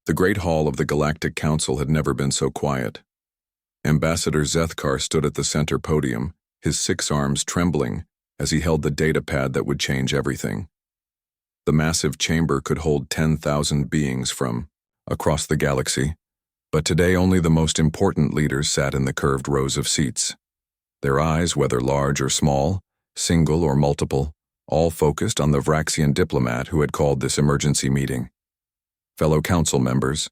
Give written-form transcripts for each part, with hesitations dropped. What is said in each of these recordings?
The Great Hall of the Galactic Council had never been so quiet. Ambassador Zethkar stood at the center podium, his 6 arms trembling as he held the data pad that would change everything. The massive chamber could hold 10,000 beings from across the galaxy, but today only the most important leaders sat in the curved rows of seats. Their eyes, whether large or small, single or multiple, all focused on the Vraxian diplomat who had called this emergency meeting. Fellow council members,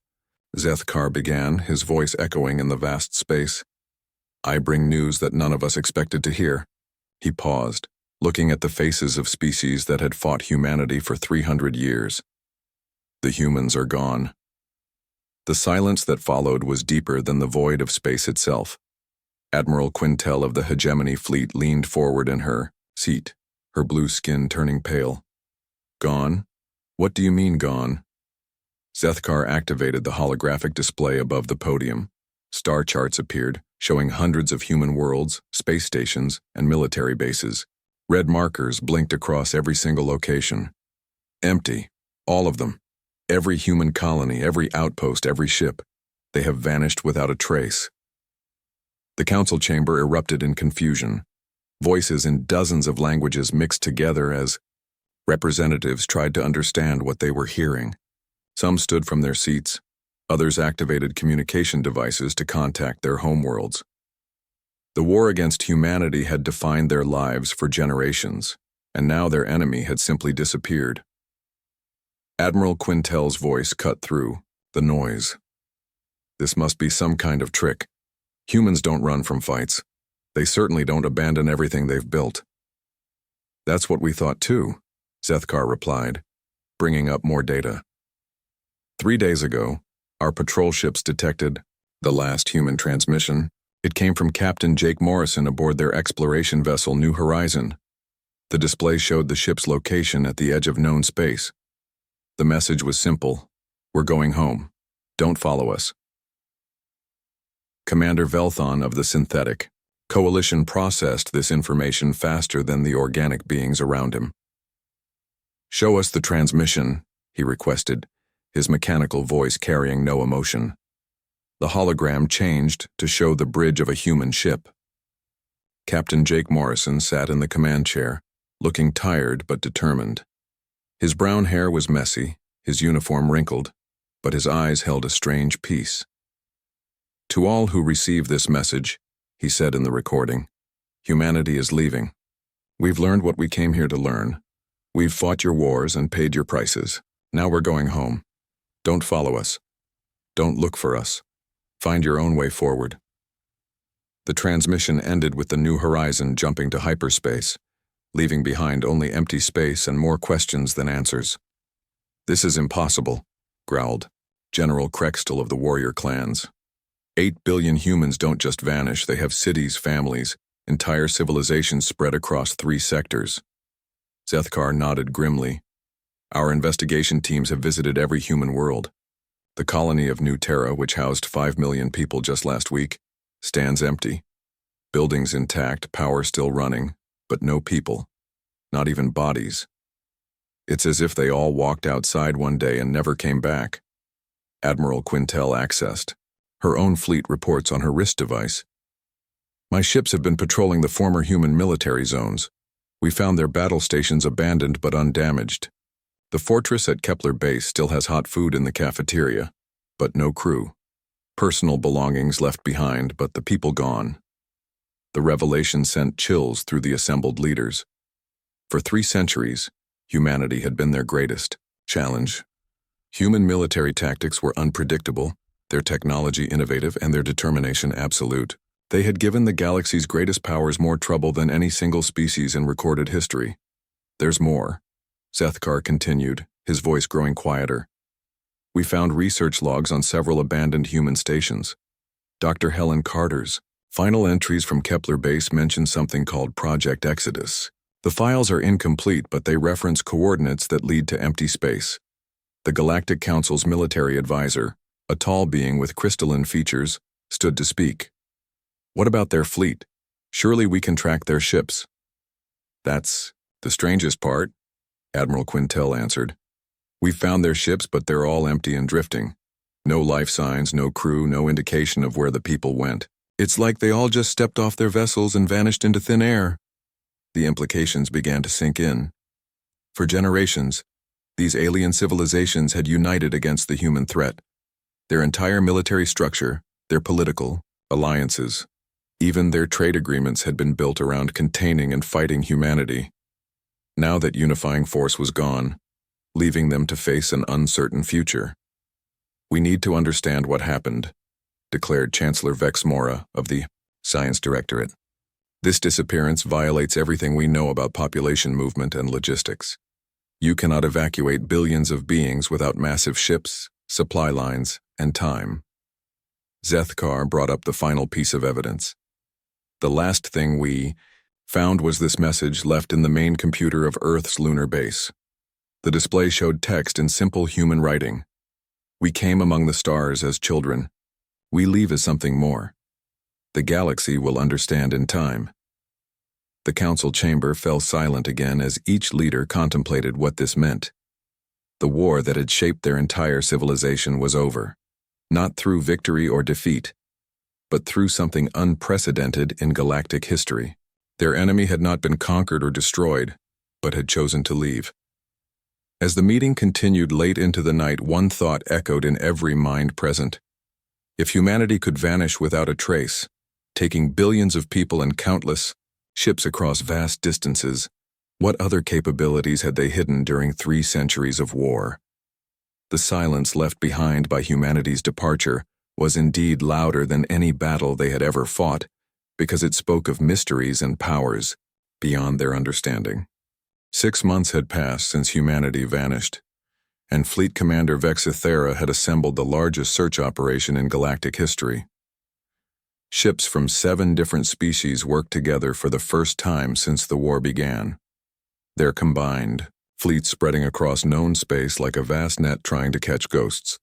Zethkar began, his voice echoing in the vast space. I bring news that none of us expected to hear. He paused, looking at the faces of species that had fought humanity for 300 years. The humans are gone. The silence that followed was deeper than the void of space itself. Admiral Quintel of the Hegemony Fleet leaned forward in her seat, her blue skin turning pale. Gone? What do you mean gone? Zethkar activated the holographic display above the podium. Star charts appeared, showing hundreds of human worlds, space stations, and military bases. Red markers blinked across every single location. Empty. All of them. Every human colony, every outpost, every ship. They have vanished without a trace. The council chamber erupted in confusion. Voices in dozens of languages mixed together as representatives tried to understand what they were hearing. Some stood from their seats. Others activated communication devices to contact their homeworlds. The war against humanity had defined their lives for generations, and now their enemy had simply disappeared. Admiral Quintel's voice cut through the noise. This must be some kind of trick. Humans don't run from fights. They certainly don't abandon everything they've built. That's what we thought too, Zethkar replied, bringing up more data. 3 days ago, our patrol ships detected the last human transmission. It came from Captain Jake Morrison aboard their exploration vessel New Horizon. The display showed the ship's location at the edge of known space. The message was simple: we're going home. Don't follow us. Commander Velthon of the Synthetic Coalition processed this information faster than the organic beings around him. Show us the transmission, he requested, his mechanical voice carrying no emotion. The hologram changed to show the bridge of a human ship. Captain Jake Morrison sat in the command chair, looking tired but determined. His brown hair was messy, his uniform wrinkled, but his eyes held a strange peace. To all who receive this message, he said in the recording, humanity is leaving. We've learned what we came here to learn. We've fought your wars and paid your prices. Now we're going home. Don't follow us. Don't look for us. Find your own way forward. The transmission ended with the New Horizon jumping to hyperspace, leaving behind only empty space and more questions than answers. This is impossible, growled General Krextel of the warrior clans. 8 billion humans don't just vanish, they have cities, families, entire civilizations spread across 3 sectors. Zethkar nodded grimly. Our investigation teams have visited every human world. The colony of New Terra, which housed 5 million people just last week, stands empty. Buildings intact, power still running, but no people. Not even bodies. It's as if they all walked outside one day and never came back. Admiral Quintel accessed. Her own fleet reports on her wrist device. My ships have been patrolling the former human military zones. We found their battle stations abandoned but undamaged. The fortress at Kepler Base still has hot food in the cafeteria, but no crew. Personal belongings left behind, but the people gone. The revelation sent chills through the assembled leaders. For 3 centuries, humanity had been their greatest challenge. Human military tactics were unpredictable, their technology innovative, and their determination absolute. They had given the galaxy's greatest powers more trouble than any single species in recorded history. There's more. Zethkar continued, his voice growing quieter. We found research logs on several abandoned human stations. Dr. Helen Carter's final entries from Kepler Base mention something called Project Exodus. The files are incomplete, but they reference coordinates that lead to empty space. The Galactic Council's military advisor, a tall being with crystalline features, stood to speak. What about their fleet? Surely we can track their ships. That's the strangest part, Admiral Quintel answered. We've found their ships, but they're all empty and drifting. No life signs, no crew, no indication of where the people went. It's like they all just stepped off their vessels and vanished into thin air. The implications began to sink in. For generations, these alien civilizations had united against the human threat. Their entire military structure, their political alliances, even their trade agreements had been built around containing and fighting humanity. Now that unifying force was gone, leaving them to face an uncertain future. "We need to understand what happened," declared Chancellor Vex Mora of the Science Directorate. "This disappearance violates everything we know about population movement and logistics. You cannot evacuate billions of beings without massive ships, supply lines, and time." Zethkar brought up the final piece of evidence. "The last thing we found was this message left in the main computer of Earth's lunar base. The display showed text in simple human writing. 'We came among the stars as children. We leave as something more. The galaxy will understand in time.'" The council chamber fell silent again as each leader contemplated what this meant. The war that had shaped their entire civilization was over, not through victory or defeat, but through something unprecedented in galactic history. Their enemy had not been conquered or destroyed, but had chosen to leave. As the meeting continued late into the night, one thought echoed in every mind present. If humanity could vanish without a trace, taking billions of people and countless ships across vast distances, what other capabilities had they hidden during 3 centuries of war? The silence left behind by humanity's departure was indeed louder than any battle they had ever fought, because it spoke of mysteries and powers beyond their understanding. 6 months had passed since humanity vanished, and Fleet Commander Vexithera had assembled the largest search operation in galactic history. Ships from 7 different species worked together for the first time since the war began. Their combined fleets spreading across known space like a vast net trying to catch ghosts.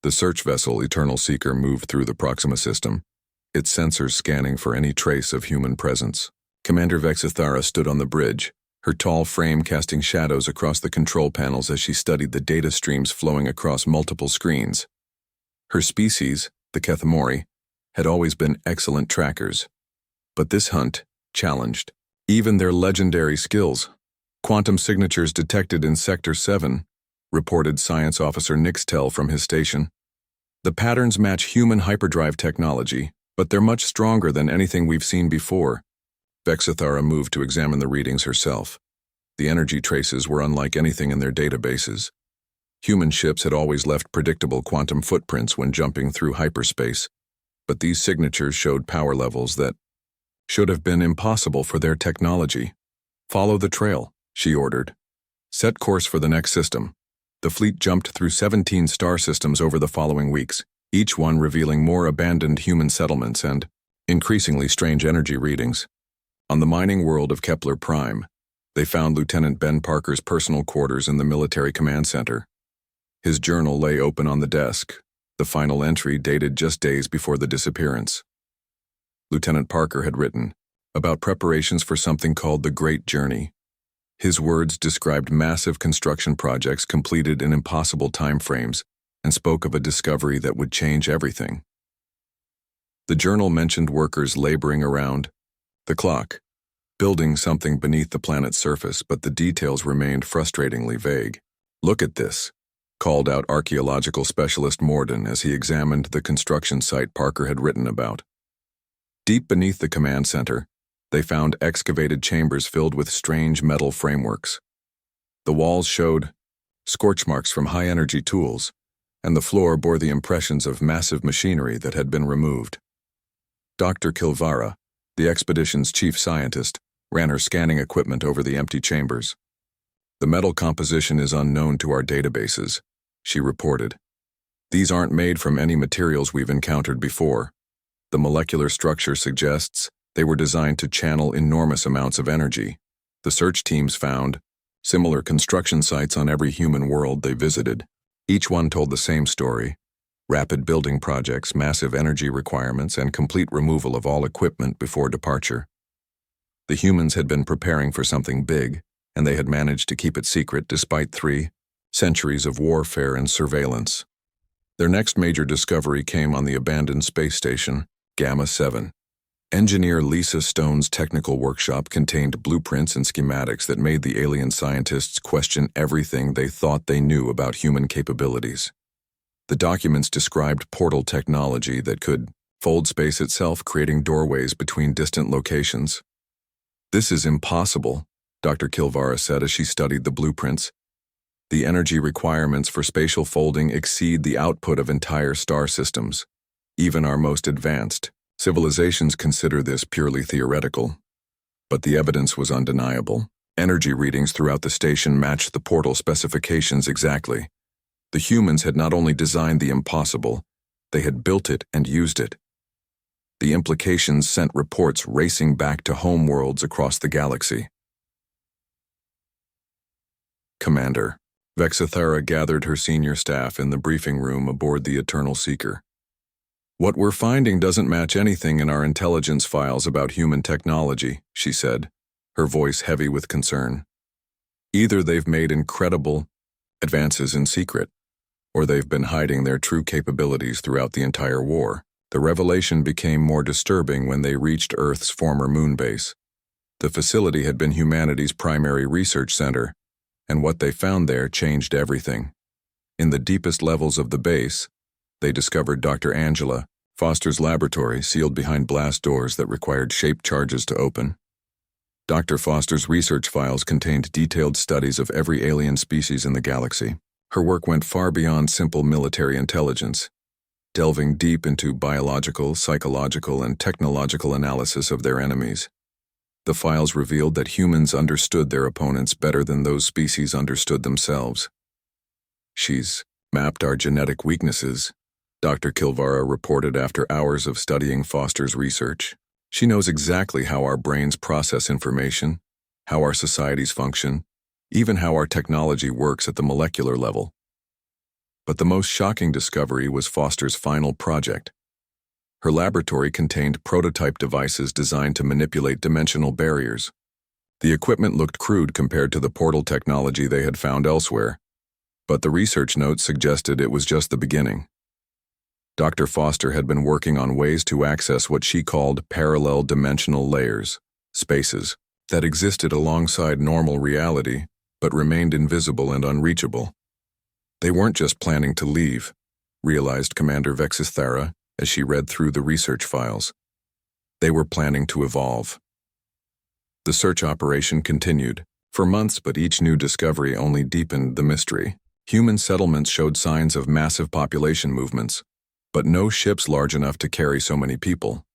The search vessel Eternal Seeker moved through the Proxima system, its sensors scanning for any trace of human presence. Commander Vexithara stood on the bridge, her tall frame casting shadows across the control panels as she studied the data streams flowing across multiple screens. Her species, the Kethamori, had always been excellent trackers, but this hunt challenged even their legendary skills. "Quantum signatures detected in Sector 7, reported Science Officer Nixtel from his station. "The patterns match human hyperdrive technology, but they're much stronger than anything we've seen before." Vexithara moved to examine the readings herself. The energy traces were unlike anything in their databases. Human ships had always left predictable quantum footprints when jumping through hyperspace, but these signatures showed power levels that should have been impossible for their technology. "Follow the trail," she ordered. "Set course for the next system." The fleet jumped through 17 star systems over the following weeks, each one revealing more abandoned human settlements and increasingly strange energy readings. On the mining world of Kepler Prime, they found Lieutenant Ben Parker's personal quarters in the military command center. His journal lay open on the desk, the final entry dated just days before the disappearance. Lieutenant Parker had written about preparations for something called the Great Journey. His words described massive construction projects completed in impossible timeframes and spoke of a discovery that would change everything. The journal mentioned workers laboring around the clock, building something beneath the planet's surface, but the details remained frustratingly vague. "Look at this," called out archaeological specialist Morden as he examined the construction site Parker had written about. Deep beneath the command center, they found excavated chambers filled with strange metal frameworks. The walls showed scorch marks from high-energy tools, and the floor bore the impressions of massive machinery that had been removed. Dr. Kilvara, the expedition's chief scientist, ran her scanning equipment over the empty chambers. "The metal composition is unknown to our databases," she reported. "These aren't made from any materials we've encountered before. The molecular structure suggests they were designed to channel enormous amounts of energy." The search teams found similar construction sites on every human world they visited. Each one told the same story: rapid building projects, massive energy requirements, and complete removal of all equipment before departure. The humans had been preparing for something big, and they had managed to keep it secret despite 3 centuries of warfare and surveillance. Their next major discovery came on the abandoned space station, Gamma 7. Engineer Lisa Stone's technical workshop contained blueprints and schematics that made the alien scientists question everything they thought they knew about human capabilities. The documents described portal technology that could fold space itself, creating doorways between distant locations. "This is impossible," Dr. Kilvara said as she studied the blueprints. "The energy requirements for spatial folding exceed the output of entire star systems. Even our most advanced civilizations consider this purely theoretical." But the evidence was undeniable. Energy readings throughout the station matched the portal specifications exactly. The humans had not only designed the impossible, they had built it and used it. The implications sent reports racing back to home worlds across the galaxy. Commander Vexithara gathered her senior staff in the briefing room aboard the Eternal Seeker. "What we're finding doesn't match anything in our intelligence files about human technology," she said, her voice heavy with concern. "Either they've made incredible advances in secret, or they've been hiding their true capabilities throughout the entire war." The revelation became more disturbing when they reached Earth's former moon base. The facility had been humanity's primary research center, and what they found there changed everything. In the deepest levels of the base, they discovered Dr. Angela Foster's laboratory sealed behind blast doors that required shaped charges to open. Dr. Foster's research files contained detailed studies of every alien species in the galaxy. Her work went far beyond simple military intelligence, delving deep into biological, psychological, and technological analysis of their enemies. The files revealed that humans understood their opponents better than those species understood themselves. "She's mapped our genetic weaknesses," Dr. Kilvara reported after hours of studying Foster's research. "She knows exactly how our brains process information, how our societies function, even how our technology works at the molecular level." But the most shocking discovery was Foster's final project. Her laboratory contained prototype devices designed to manipulate dimensional barriers. The equipment looked crude compared to the portal technology they had found elsewhere, but the research notes suggested it was just the beginning. Dr. Foster had been working on ways to access what she called parallel dimensional layers, spaces, that existed alongside normal reality but remained invisible and unreachable. They weren't just planning to leave, realized Commander Vexithara as she read through the research files. They were planning to evolve. The search operation continued for months, but each new discovery only deepened the mystery. Human settlements showed signs of massive population movements, but no ships large enough to carry so many people.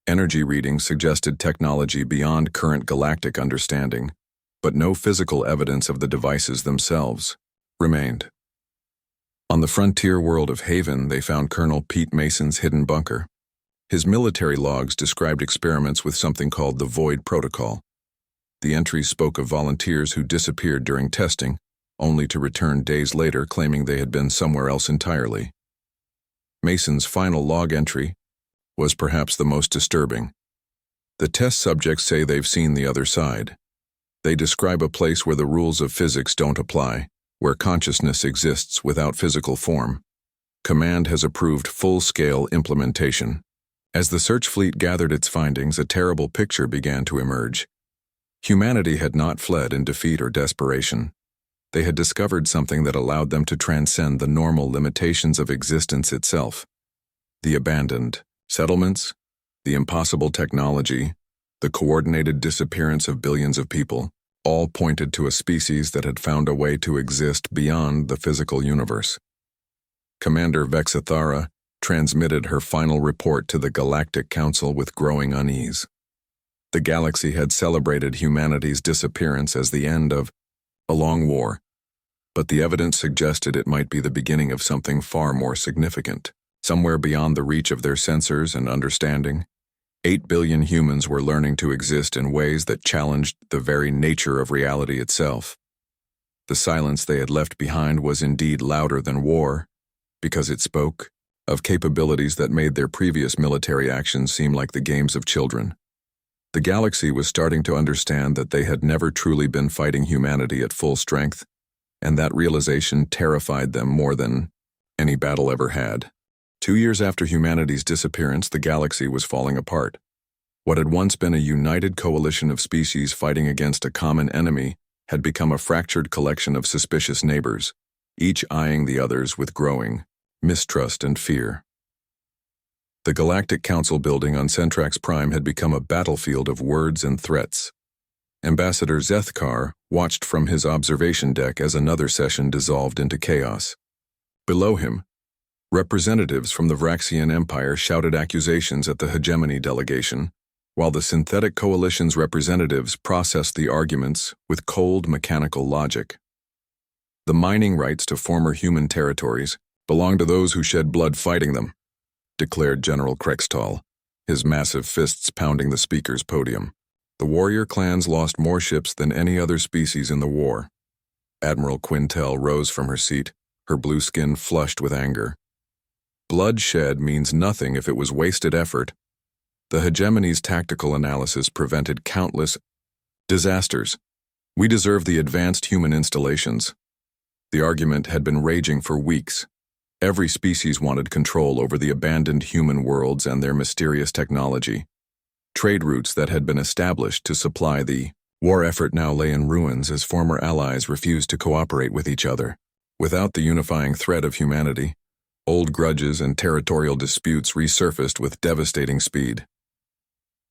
Energy readings suggested technology beyond current galactic understanding, but no physical evidence of the devices themselves remained. On the frontier world of Haven, they found Colonel Pete Mason's hidden bunker. His military logs described experiments with something called the Void Protocol. The entries spoke of volunteers who disappeared during testing, only to return days later claiming they had been somewhere else entirely. Mason's final log entry was perhaps the most disturbing. The test subjects say they've seen the other side. They describe a place where the rules of physics don't apply, where consciousness exists without physical form. Command has approved full-scale implementation. As the search fleet gathered its findings, a terrible picture began to emerge. Humanity had not fled in defeat or desperation. They had discovered something that allowed them to transcend the normal limitations of existence itself. The abandoned settlements, the impossible technology, the coordinated disappearance of billions of people, all pointed to a species that had found a way to exist beyond the physical universe. Commander Vexithara transmitted her final report to the Galactic Council with growing unease. The galaxy had celebrated humanity's disappearance as the end of a long war, but the evidence suggested it might be the beginning of something far more significant. Somewhere beyond the reach of their sensors and understanding, 8 billion humans were learning to exist in ways that challenged the very nature of reality itself. The silence they had left behind was indeed louder than war, because it spoke of capabilities that made their previous military actions seem like the games of children. The galaxy was starting to understand that they had never truly been fighting humanity at full strength, and that realization terrified them more than any battle ever had. 2 years after humanity's disappearance, the galaxy was falling apart. What had once been a united coalition of species fighting against a common enemy had become a fractured collection of suspicious neighbors, each eyeing the others with growing mistrust and fear. The Galactic Council building on Centrax Prime had become a battlefield of words and threats. Ambassador Zethkar watched from his observation deck as another session dissolved into chaos. Below him, representatives from the Vraxian Empire shouted accusations at the hegemony delegation, while the Synthetic Coalition's representatives processed the arguments with cold mechanical logic. The mining rights to former human territories belong to those who shed blood fighting them, declared General Krextall, his massive fists pounding the speaker's podium. The warrior clans lost more ships than any other species in the war. Admiral Quintel rose from her seat, her blue skin flushed with anger. Blood shed means nothing if it was wasted effort. The hegemony's tactical analysis prevented countless disasters. We deserve the advanced human installations. The argument had been raging for weeks. Every species wanted control over the abandoned human worlds and their mysterious technology. Trade routes that had been established to supply the war effort now lay in ruins as former allies refused to cooperate with each other. Without the unifying thread of humanity, old grudges and territorial disputes resurfaced with devastating speed.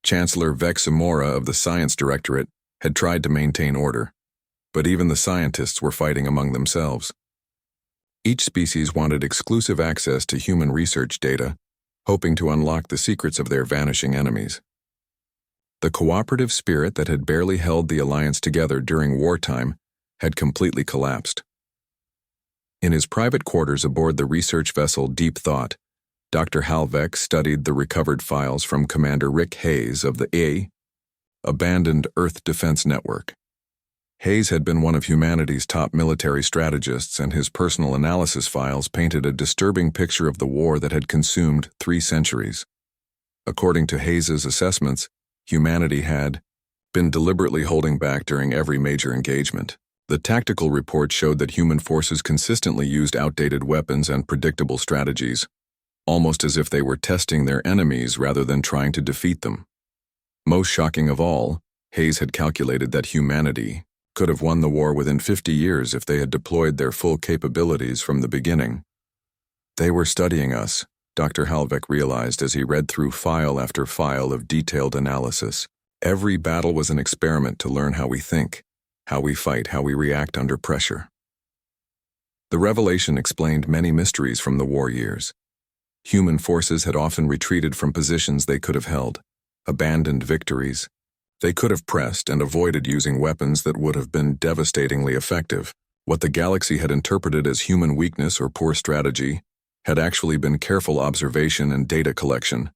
Chancellor Vexamora of the Science Directorate had tried to maintain order, but even the scientists were fighting among themselves. Each species wanted exclusive access to human research data, hoping to unlock the secrets of their vanishing enemies. The cooperative spirit that had barely held the alliance together during wartime had completely collapsed. In his private quarters aboard the research vessel Deep Thought, Dr. Halveck studied the recovered files from Commander Rick Hayes of the Abandoned Earth Defense Network. Hayes had been one of humanity's top military strategists, and his personal analysis files painted a disturbing picture of the war that had consumed 3 centuries. According to Hayes's assessments, humanity had been deliberately holding back during every major engagement. The tactical report showed that human forces consistently used outdated weapons and predictable strategies, almost as if they were testing their enemies rather than trying to defeat them. Most shocking of all, Hayes had calculated that humanity could have won the war within 50 years if they had deployed their full capabilities from the beginning. They were studying us, Dr. Halveck realized as he read through file after file of detailed analysis. Every battle was an experiment to learn how we think, how we fight, how we react under pressure. The revelation explained many mysteries from the war years. Human forces had often retreated from positions they could have held, abandoned victories. They could have pressed and avoided using weapons that would have been devastatingly effective. What the galaxy had interpreted as human weakness or poor strategy had actually been careful observation and data collection.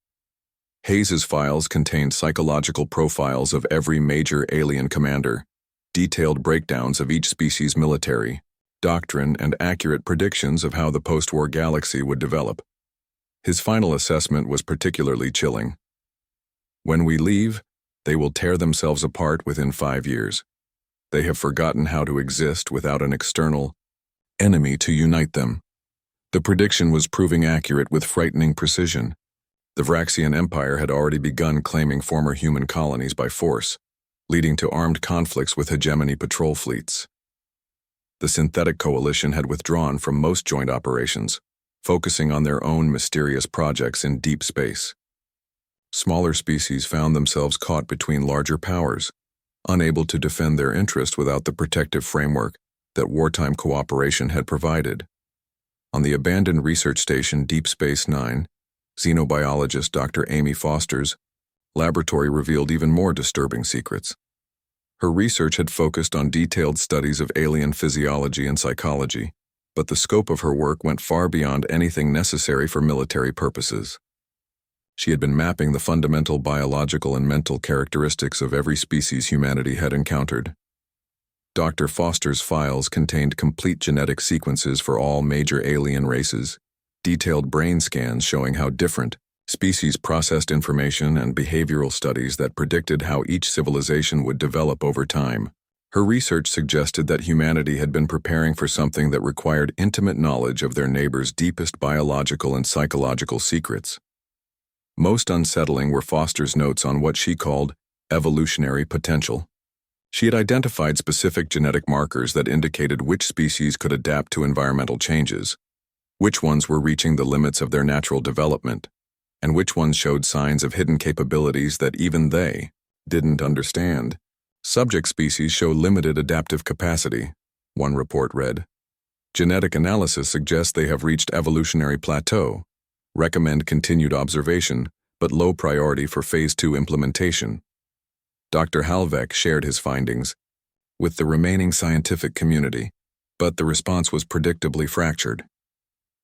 Hayes's files contained psychological profiles of every major alien commander, detailed breakdowns of each species' military, doctrine, and accurate predictions of how the post-war galaxy would develop. His final assessment was particularly chilling. When we leave, they will tear themselves apart within 5 years. They have forgotten how to exist without an external enemy to unite them. The prediction was proving accurate with frightening precision. The Vraxian Empire had already begun claiming former human colonies by force, leading to armed conflicts with hegemony patrol fleets. The Synthetic Coalition had withdrawn from most joint operations, focusing on their own mysterious projects in deep space. Smaller species found themselves caught between larger powers, unable to defend their interest without the protective framework that wartime cooperation had provided. On the abandoned research station Deep Space Nine, xenobiologist Dr. Amy Foster's laboratory revealed even more disturbing secrets. Her research had focused on detailed studies of alien physiology and psychology, but the scope of her work went far beyond anything necessary for military purposes. She had been mapping the fundamental biological and mental characteristics of every species humanity had encountered. Dr. Foster's files contained complete genetic sequences for all major alien races, detailed brain scans showing how different species processed information, and behavioral studies that predicted how each civilization would develop over time. Her research suggested that humanity had been preparing for something that required intimate knowledge of their neighbors' deepest biological and psychological secrets. Most unsettling were Foster's notes on what she called evolutionary potential. She had identified specific genetic markers that indicated which species could adapt to environmental changes, which ones were reaching the limits of their natural development, and which ones showed signs of hidden capabilities that even they didn't understand. Subject species show limited adaptive capacity, one report read. Genetic analysis suggests they have reached evolutionary plateau, recommend continued observation, but low priority for Phase 2 implementation. Dr. Halvek shared his findings with the remaining scientific community, but the response was predictably fractured.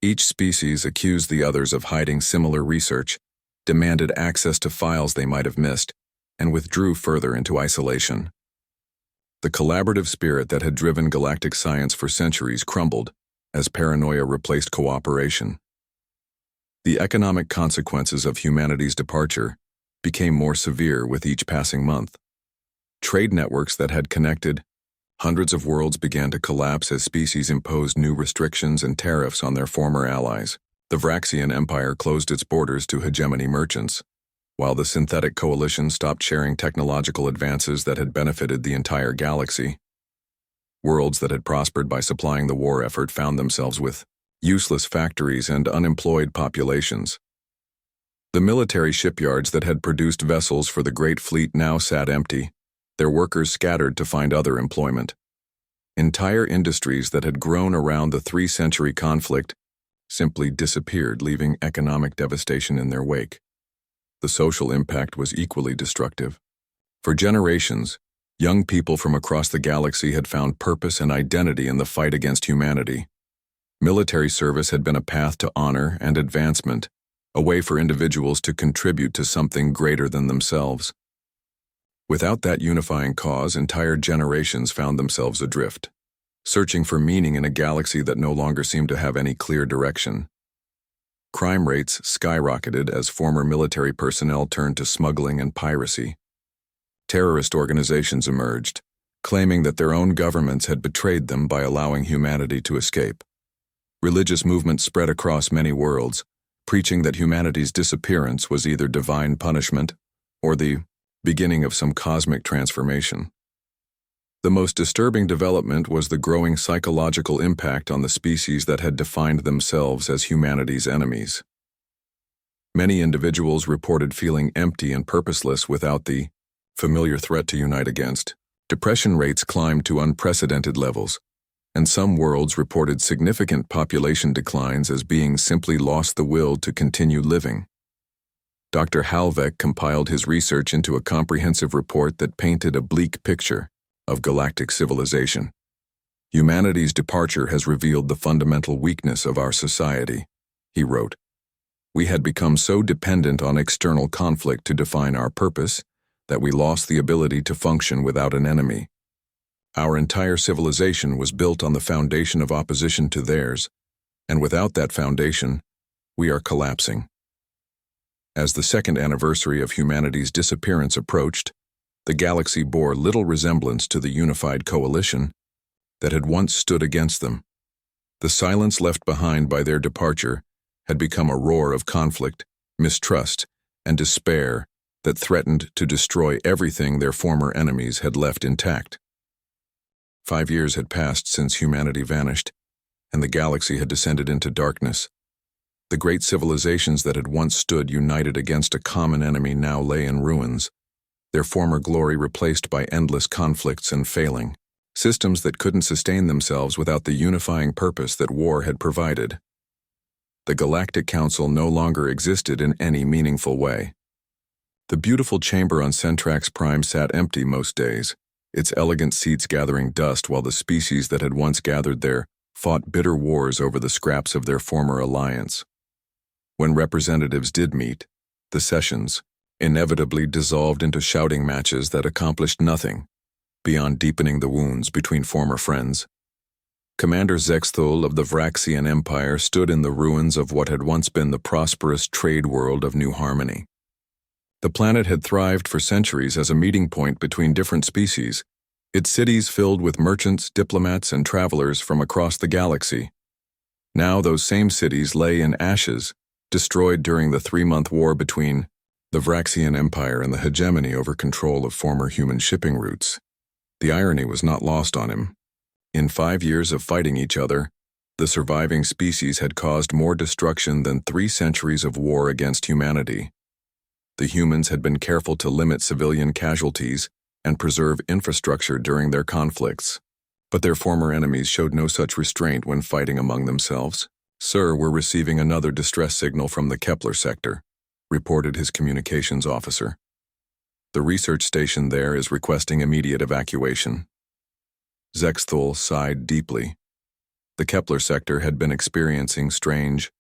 Each species accused the others of hiding similar research, demanded access to files they might have missed, and withdrew further into isolation. The collaborative spirit that had driven galactic science for centuries crumbled as paranoia replaced cooperation. The economic consequences of humanity's departure became more severe with each passing month. Trade networks that had connected hundreds of worlds began to collapse as species imposed new restrictions and tariffs on their former allies. The Vraxian Empire closed its borders to hegemony merchants, while the Synthetic Coalition stopped sharing technological advances that had benefited the entire galaxy. Worlds that had prospered by supplying the war effort found themselves with useless factories and unemployed populations. The military shipyards that had produced vessels for the Great Fleet now sat empty, their workers scattered to find other employment. Entire industries that had grown around the 3-century conflict simply disappeared, leaving economic devastation in their wake. The social impact was equally destructive. For generations, young people from across the galaxy had found purpose and identity in the fight against humanity. Military service had been a path to honor and advancement, a way for individuals to contribute to something greater than themselves. Without that unifying cause, entire generations found themselves adrift, searching for meaning in a galaxy that no longer seemed to have any clear direction. Crime rates skyrocketed as former military personnel turned to smuggling and piracy. Terrorist organizations emerged, claiming that their own governments had betrayed them by allowing humanity to escape. Religious movements spread across many worlds, preaching that humanity's disappearance was either divine punishment or the beginning of some cosmic transformation. The most disturbing development was the growing psychological impact on the species that had defined themselves as humanity's enemies. Many individuals reported feeling empty and purposeless without the familiar threat to unite against. Depression rates climbed to unprecedented levels, and some worlds reported significant population declines as beings simply lost the will to continue living. Dr. Halvek compiled his research into a comprehensive report that painted a bleak picture of galactic civilization. Humanity's departure has revealed the fundamental weakness of our society, he wrote. We had become so dependent on external conflict to define our purpose that we lost the ability to function without an enemy. Our entire civilization was built on the foundation of opposition to theirs, and without that foundation, we are collapsing. As the second anniversary of humanity's disappearance approached, the galaxy bore little resemblance to the unified coalition that had once stood against them. The silence left behind by their departure had become a roar of conflict, mistrust, and despair that threatened to destroy everything their former enemies had left intact. 5 years had passed since humanity vanished, and the galaxy had descended into darkness. The great civilizations that had once stood united against a common enemy now lay in ruins, their former glory replaced by endless conflicts and failing systems that couldn't sustain themselves without the unifying purpose that war had provided. The Galactic Council no longer existed in any meaningful way. The beautiful chamber on Centrax Prime sat empty most days, its elegant seats gathering dust while the species that had once gathered there fought bitter wars over the scraps of their former alliance. When representatives did meet, the sessions inevitably dissolved into shouting matches that accomplished nothing beyond deepening the wounds between former friends. Commander Zexthul of the Vraxian Empire stood in the ruins of what had once been the prosperous trade world of New Harmony. The planet had thrived for centuries as a meeting point between different species, its cities filled with merchants, diplomats, and travelers from across the galaxy. Now those same cities lay in ashes, destroyed during the 3-month war between the Vraxian Empire and the hegemony over control of former human shipping routes. The irony was not lost on him. In 5 years of fighting each other, the surviving species had caused more destruction than 3 centuries of war against humanity. The humans had been careful to limit civilian casualties and preserve infrastructure during their conflicts, but their former enemies showed no such restraint when fighting among themselves. "Sir, we're receiving another distress signal from the Kepler sector," reported his communications officer. "The research station there is requesting immediate evacuation." Zexthul sighed deeply. The Kepler sector had been experiencing strange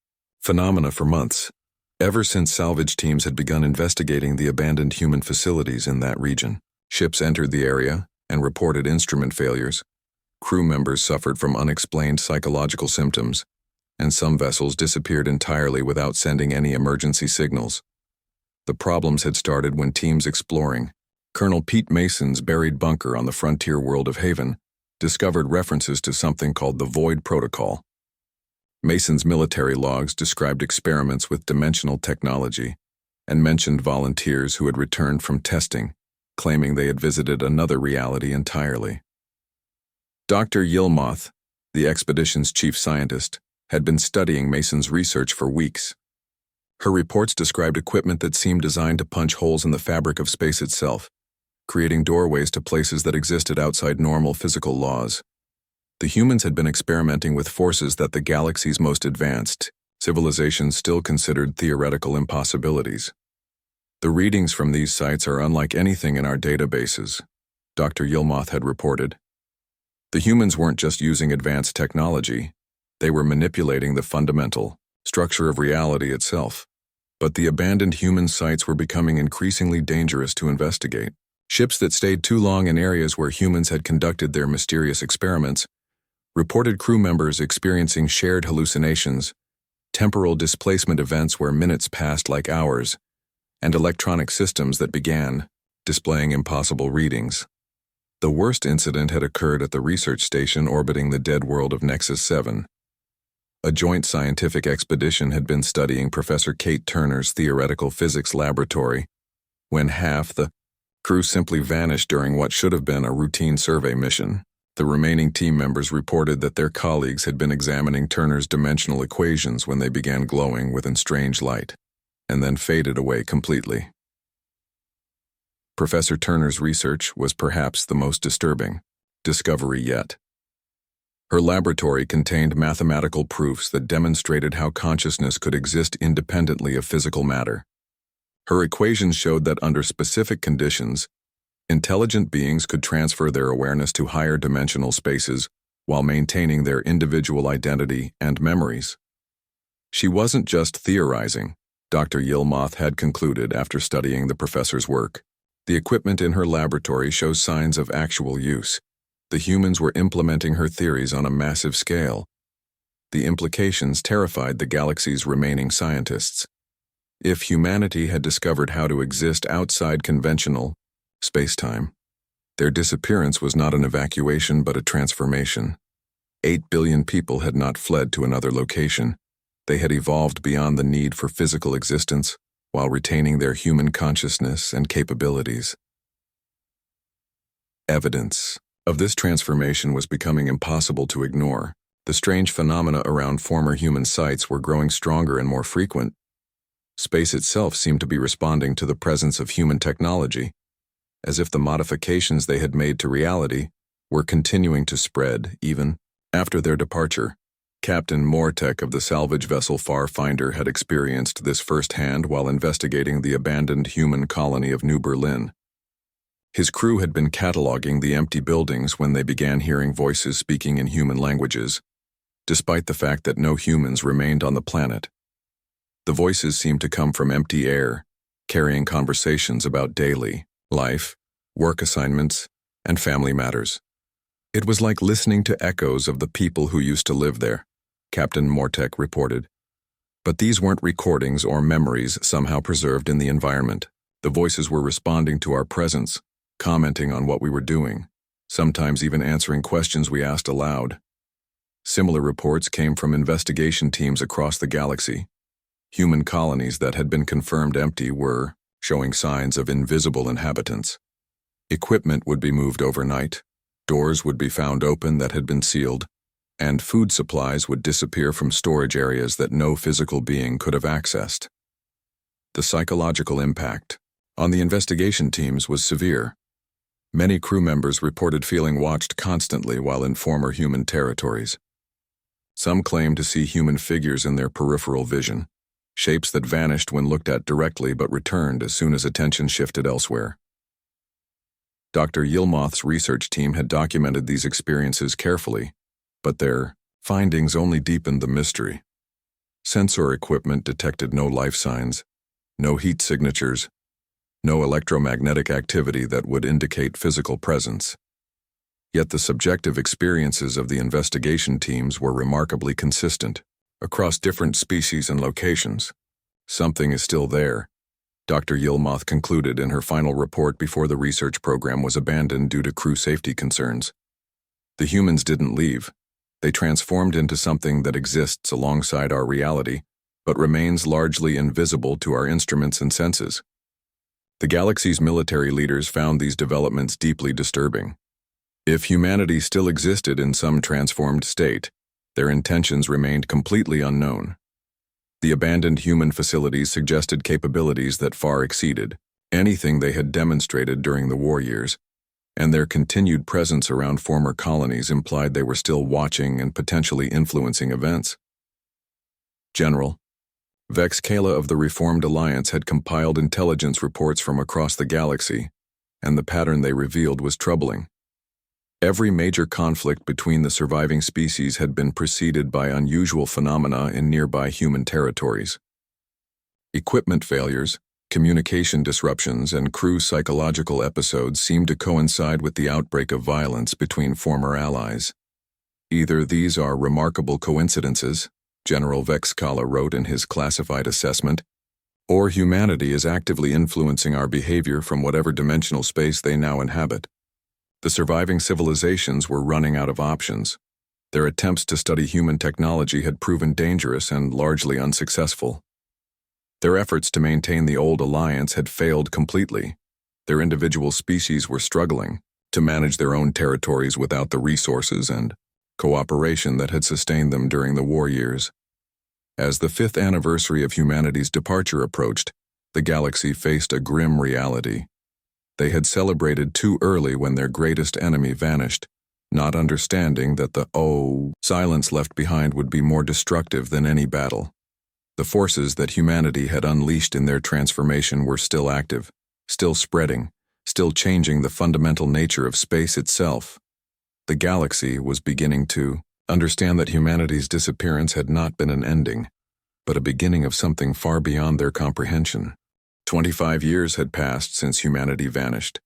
phenomena for months, ever since salvage teams had begun investigating the abandoned human facilities in that region. Ships entered the area and reported instrument failures. Crew members suffered from unexplained psychological symptoms, and some vessels disappeared entirely without sending any emergency signals. The problems had started when teams exploring Colonel Pete Mason's buried bunker on the frontier world of Haven discovered references to something called the Void Protocol. Mason's military logs described experiments with dimensional technology and mentioned volunteers who had returned from testing, claiming they had visited another reality entirely. Dr. Yilmoth, the expedition's chief scientist, had been studying Mason's research for weeks. Her reports described equipment that seemed designed to punch holes in the fabric of space itself, creating doorways to places that existed outside normal physical laws. The humans had been experimenting with forces that the galaxy's most advanced civilizations still considered theoretical impossibilities. "The readings from these sites are unlike anything in our databases," Dr. Yilmoth had reported. The humans weren't just using advanced technology, they were manipulating the fundamental structure of reality itself. But the abandoned human sites were becoming increasingly dangerous to investigate. Ships that stayed too long in areas where humans had conducted their mysterious experiments reported crew members experiencing shared hallucinations, temporal displacement events where minutes passed like hours, and electronic systems that began displaying impossible readings. The worst incident had occurred at the research station orbiting the dead world of Nexus 7. A joint scientific expedition had been studying Professor Kate Turner's theoretical physics laboratory when half the crew simply vanished during what should have been a routine survey mission. The remaining team members reported that their colleagues had been examining Turner's dimensional equations when they began glowing with a strange light, and then faded away completely. Professor Turner's research was perhaps the most disturbing discovery yet. Her laboratory contained mathematical proofs that demonstrated how consciousness could exist independently of physical matter. Her equations showed that under specific conditions, intelligent beings could transfer their awareness to higher dimensional spaces while maintaining their individual identity and memories. She wasn't just theorizing, Dr. Yilmoth had concluded after studying the professor's work. The equipment in her laboratory shows signs of actual use. The humans were implementing her theories on a massive scale. The implications terrified the galaxy's remaining scientists. If humanity had discovered how to exist outside conventional space-time, their disappearance was not an evacuation but a transformation. 8 billion people had not fled to another location. They had evolved beyond the need for physical existence while retaining their human consciousness and capabilities. Evidence of this transformation was becoming impossible to ignore. The strange phenomena around former human sites were growing stronger and more frequent. Space itself seemed to be responding to the presence of human technology, as if the modifications they had made to reality were continuing to spread even after their departure. Captain Mortek of the salvage vessel Farfinder had experienced this firsthand while investigating the abandoned human colony of New Berlin. His crew had been cataloging the empty buildings when they began hearing voices speaking in human languages, despite the fact that no humans remained on the planet. The voices seemed to come from empty air, carrying conversations about daily life, work assignments, and family matters. It was like listening to echoes of the people who used to live there, Captain Mortek reported. But these weren't recordings or memories somehow preserved in the environment. The voices were responding to our presence, commenting on what we were doing, sometimes even answering questions we asked aloud. Similar reports came from investigation teams across the galaxy. Human colonies that had been confirmed empty were showing signs of invisible inhabitants. Equipment would be moved overnight, doors would be found open that had been sealed, and food supplies would disappear from storage areas that no physical being could have accessed. The psychological impact on the investigation teams was severe. Many crew members reported feeling watched constantly while in former human territories. Some claimed to see human figures in their peripheral vision, shapes that vanished when looked at directly but returned as soon as attention shifted elsewhere. Dr. Yilmoth's research team had documented these experiences carefully, but their findings only deepened the mystery. Sensor equipment detected no life signs, no heat signatures, no electromagnetic activity that would indicate physical presence. Yet the subjective experiences of the investigation teams were remarkably consistent across different species and locations. Something is still there, Dr. Yilmoth concluded in her final report before the research program was abandoned due to crew safety concerns. The humans didn't leave. They transformed into something that exists alongside our reality, but remains largely invisible to our instruments and senses. The galaxy's military leaders found these developments deeply disturbing. If humanity still existed in some transformed state, their intentions remained completely unknown. The abandoned human facilities suggested capabilities that far exceeded anything they had demonstrated during the war years, and their continued presence around former colonies implied they were still watching and potentially influencing events. General Vex Kala of the Reformed Alliance had compiled intelligence reports from across the galaxy, and the pattern they revealed was troubling. Every major conflict between the surviving species had been preceded by unusual phenomena in nearby human territories. Equipment failures, communication disruptions, and crew psychological episodes seemed to coincide with the outbreak of violence between former allies. Either these are remarkable coincidences, General Vex Kala wrote in his classified assessment, or humanity is actively influencing our behavior from whatever dimensional space they now inhabit. The surviving civilizations were running out of options. Their attempts to study human technology had proven dangerous and largely unsuccessful. Their efforts to maintain the old alliance had failed completely. Their individual species were struggling to manage their own territories without the resources and cooperation that had sustained them during the war years. As the 5th anniversary of humanity's departure approached, the galaxy faced a grim reality. They had celebrated too early when their greatest enemy vanished, not understanding that the silence left behind would be more destructive than any battle. The forces that humanity had unleashed in their transformation were still active, still spreading, still changing the fundamental nature of space itself. The galaxy was beginning to understand that humanity's disappearance had not been an ending, but a beginning of something far beyond their comprehension. 25 years had passed since humanity vanished,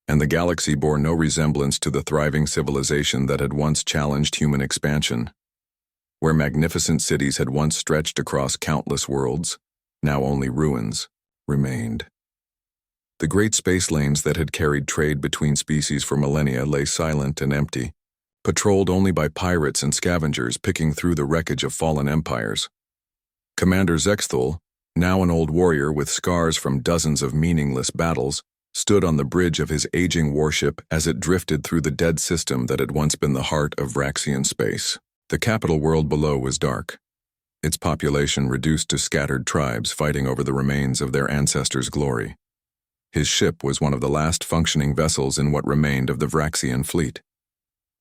and the galaxy bore no resemblance to the thriving civilization that had once challenged human expansion. Where magnificent cities had once stretched across countless worlds, now only ruins remained. The great space lanes that had carried trade between species for millennia lay silent and empty, patrolled only by pirates and scavengers picking through the wreckage of fallen empires. Commander Zexthul, now an old warrior with scars from dozens of meaningless battles, stood on the bridge of his aging warship as it drifted through the dead system that had once been the heart of Vraxian space. The capital world below was dark, its population reduced to scattered tribes fighting over the remains of their ancestors' glory. His ship was one of the last functioning vessels in what remained of the Vraxian fleet.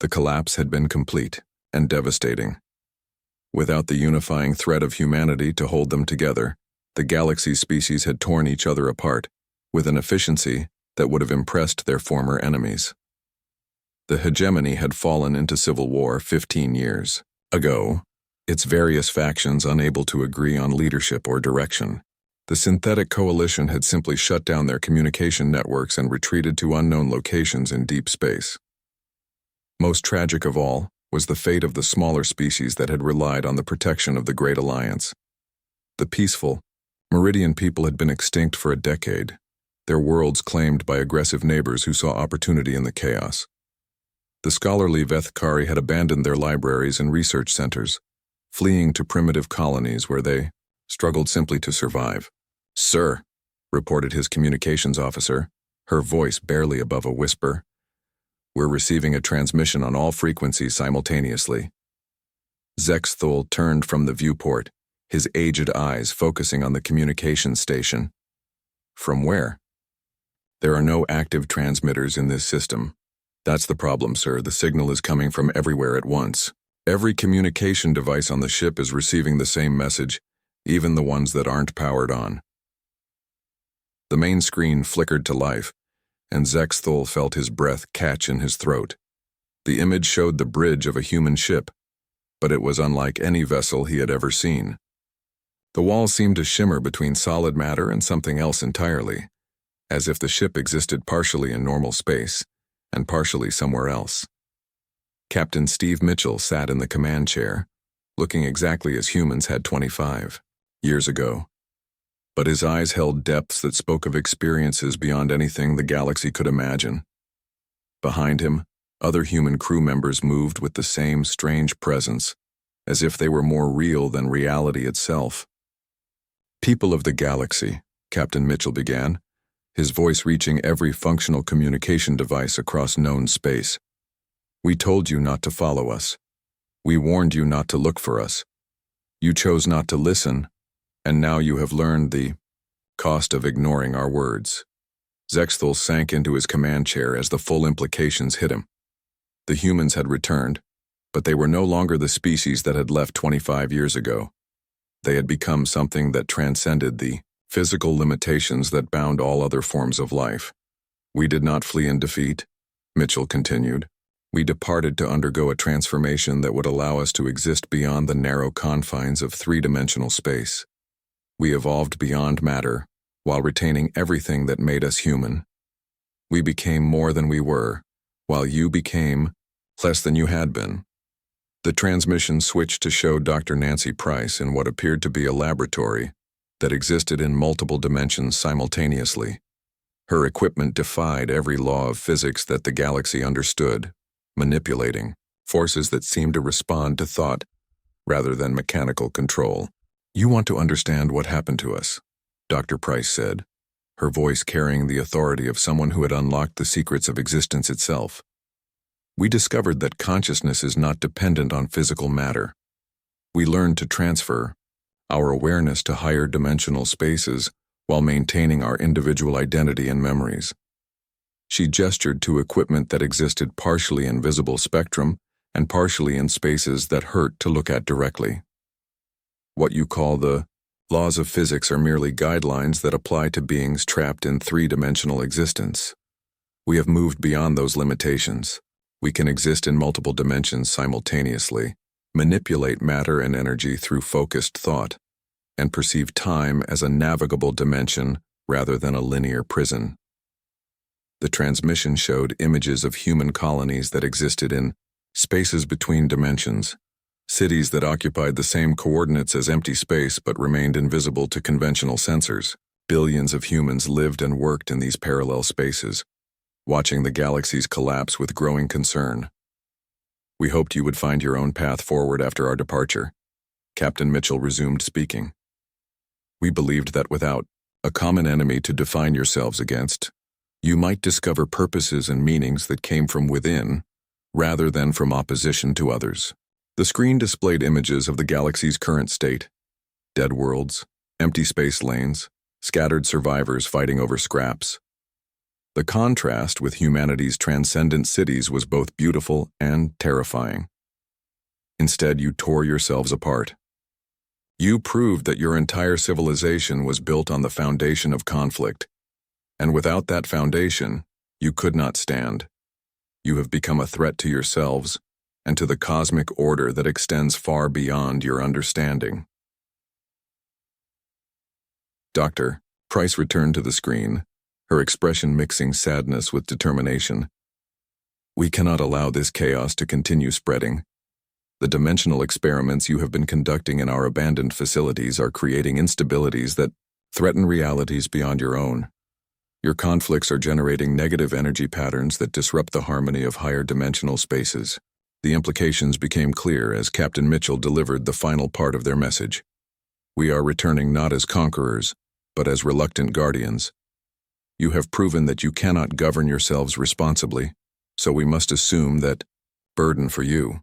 The collapse had been complete and devastating. Without the unifying thread of humanity to hold them together, the galaxy's species had torn each other apart with an efficiency that would have impressed their former enemies. The hegemony had fallen into civil war 15 years ago, its various factions unable to agree on leadership or direction. The synthetic coalition had simply shut down their communication networks and retreated to unknown locations in deep space. Most tragic of all was the fate of the smaller species that had relied on the protection of the Great Alliance. The peaceful, Meridian people had been extinct for a decade, their worlds claimed by aggressive neighbors who saw opportunity in the chaos. The scholarly Vethkari had abandoned their libraries and research centers, fleeing to primitive colonies where they struggled simply to survive. "Sir," reported his communications officer, her voice barely above a whisper, "we're receiving a transmission on all frequencies simultaneously." Zexthul turned from the viewport, his aged eyes focusing on the communications station. "From where?" "There are no active transmitters in this system. That's the problem, sir. The signal is coming from everywhere at once. Every communication device on the ship is receiving the same message, even the ones that aren't powered on." The main screen flickered to life, and Zexthul felt his breath catch in his throat. The image showed the bridge of a human ship, but it was unlike any vessel he had ever seen. The walls seemed to shimmer between solid matter and something else entirely, as if the ship existed partially in normal space and partially somewhere else. Captain Steve Mitchell sat in the command chair, looking exactly as humans had 25 years ago. But his eyes held depths that spoke of experiences beyond anything the galaxy could imagine. Behind him, other human crew members moved with the same strange presence, as if they were more real than reality itself. "People of the galaxy," Captain Mitchell began, his voice reaching every functional communication device across known space. "We told you not to follow us. We warned you not to look for us. You chose not to listen, and now you have learned the cost of ignoring our words." Zexthul sank into his command chair as the full implications hit him. The humans had returned, but they were no longer the species that had left 25 years ago. They had become something that transcended the physical limitations that bound all other forms of life. "We did not flee in defeat," Mitchell continued. "We departed to undergo a transformation that would allow us to exist beyond the narrow confines of three-dimensional space. We evolved beyond matter, while retaining everything that made us human. We became more than we were, while you became less than you had been." The transmission switched to show Dr. Nancy Price in what appeared to be a laboratory that existed in multiple dimensions simultaneously. Her equipment defied every law of physics that the galaxy understood, manipulating forces that seemed to respond to thought rather than mechanical control. "You want to understand what happened to us," Dr. Price said, her voice carrying the authority of someone who had unlocked the secrets of existence itself. "We discovered that consciousness is not dependent on physical matter. We learned to transfer our awareness to higher dimensional spaces while maintaining our individual identity and memories." She gestured to equipment that existed partially in visible spectrum and partially in spaces that hurt to look at directly. "What you call the laws of physics are merely guidelines that apply to beings trapped in three-dimensional existence. We have moved beyond those limitations. We can exist in multiple dimensions simultaneously, manipulate matter and energy through focused thought, and perceive time as a navigable dimension rather than a linear prison." The transmission showed images of human colonies that existed in spaces between dimensions, cities that occupied the same coordinates as empty space but remained invisible to conventional sensors. Billions of humans lived and worked in these parallel spaces, watching the galaxies collapse with growing concern. "We hoped you would find your own path forward after our departure," Captain Mitchell resumed speaking. "We believed that without a common enemy to define yourselves against, you might discover purposes and meanings that came from within, rather than from opposition to others." The screen displayed images of the galaxy's current state: dead worlds, empty space lanes, scattered survivors fighting over scraps. The contrast with humanity's transcendent cities was both beautiful and terrifying. Instead, you tore yourselves apart. You proved that your entire civilization was built on the foundation of conflict, and without that foundation, you could not stand. You have become a threat to yourselves and to the cosmic order that extends far beyond your understanding. Dr. Price returned to the screen, her expression mixing sadness with determination. "We cannot allow this chaos to continue spreading. The dimensional experiments you have been conducting in our abandoned facilities are creating instabilities that threaten realities beyond your own. Your conflicts are generating negative energy patterns that disrupt the harmony of higher dimensional spaces. The implications became clear as Captain Mitchell delivered the final part of their message. We are returning not as conquerors, but as reluctant guardians. You have proven that you cannot govern yourselves responsibly, so we must assume that burden for you.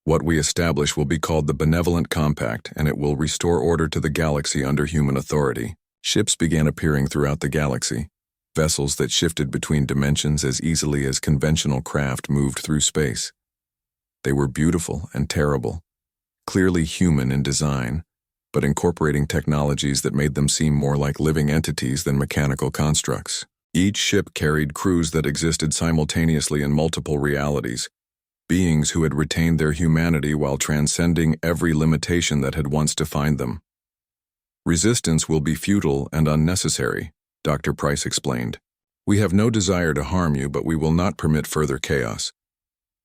What we establish will be called the Benevolent Compact, and it will restore order to the galaxy under human authority. Ships began appearing throughout the galaxy, vessels that shifted between dimensions as easily as conventional craft moved through space. They were beautiful and terrible, clearly human in design, but incorporating technologies that made them seem more like living entities than mechanical constructs. Each ship carried crews that existed simultaneously in multiple realities, beings who had retained their humanity while transcending every limitation that had once defined them. Resistance will be futile and unnecessary, Dr. Price explained. We have no desire to harm you, but we will not permit further chaos.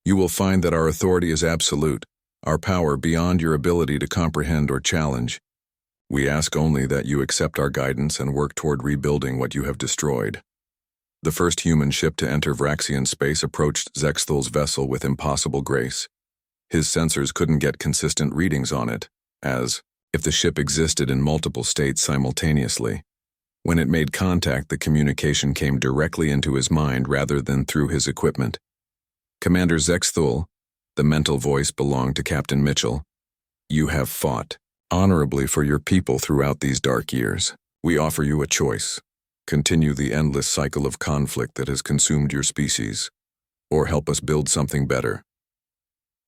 You will find that our authority is absolute, our power beyond your ability to comprehend or challenge. We ask only that you accept our guidance and work toward rebuilding what you have destroyed. The first human ship to enter Vraxian space approached Zexthal's vessel with impossible grace. His sensors couldn't get consistent readings on it, as if the ship existed in multiple states simultaneously. When it made contact, the communication came directly into his mind rather than through his equipment. Commander Zexthal, the mental voice belonged to Captain Mitchell. You have fought honorably for your people throughout these dark years. We offer you a choice. Continue the endless cycle of conflict that has consumed your species, or help us build something better.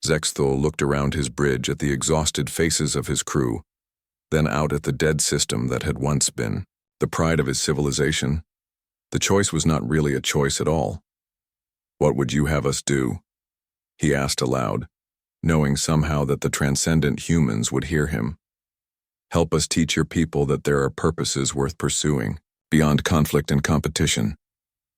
Zexthal looked around his bridge at the exhausted faces of his crew, then out at the dead system that had once been the pride of his civilization. The choice was not really a choice at all. What would you have us do? He asked aloud, knowing somehow that the transcendent humans would hear him. Help us teach your people that there are purposes worth pursuing, beyond conflict and competition.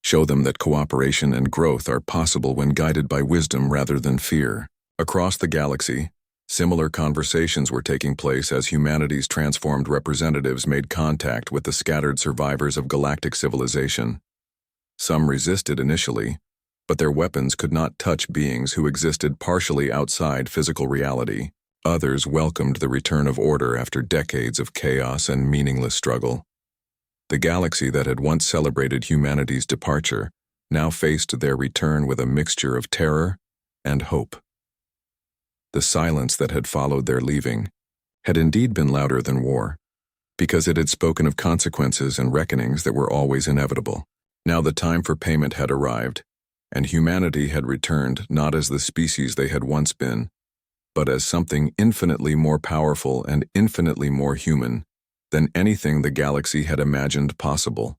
Show them that cooperation and growth are possible when guided by wisdom rather than fear. Across the galaxy, similar conversations were taking place as humanity's transformed representatives made contact with the scattered survivors of galactic civilization. Some resisted initially, but their weapons could not touch beings who existed partially outside physical reality. Others welcomed the return of order after decades of chaos and meaningless struggle. The galaxy that had once celebrated humanity's departure now faced their return with a mixture of terror and hope. The silence that had followed their leaving had indeed been louder than war, because it had spoken of consequences and reckonings that were always inevitable. Now the time for payment had arrived, and humanity had returned not as the species they had once been, but as something infinitely more powerful and infinitely more human than anything the galaxy had imagined possible.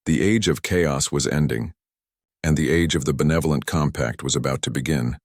The age of chaos was ending, and the age of the Benevolent Compact was about to begin.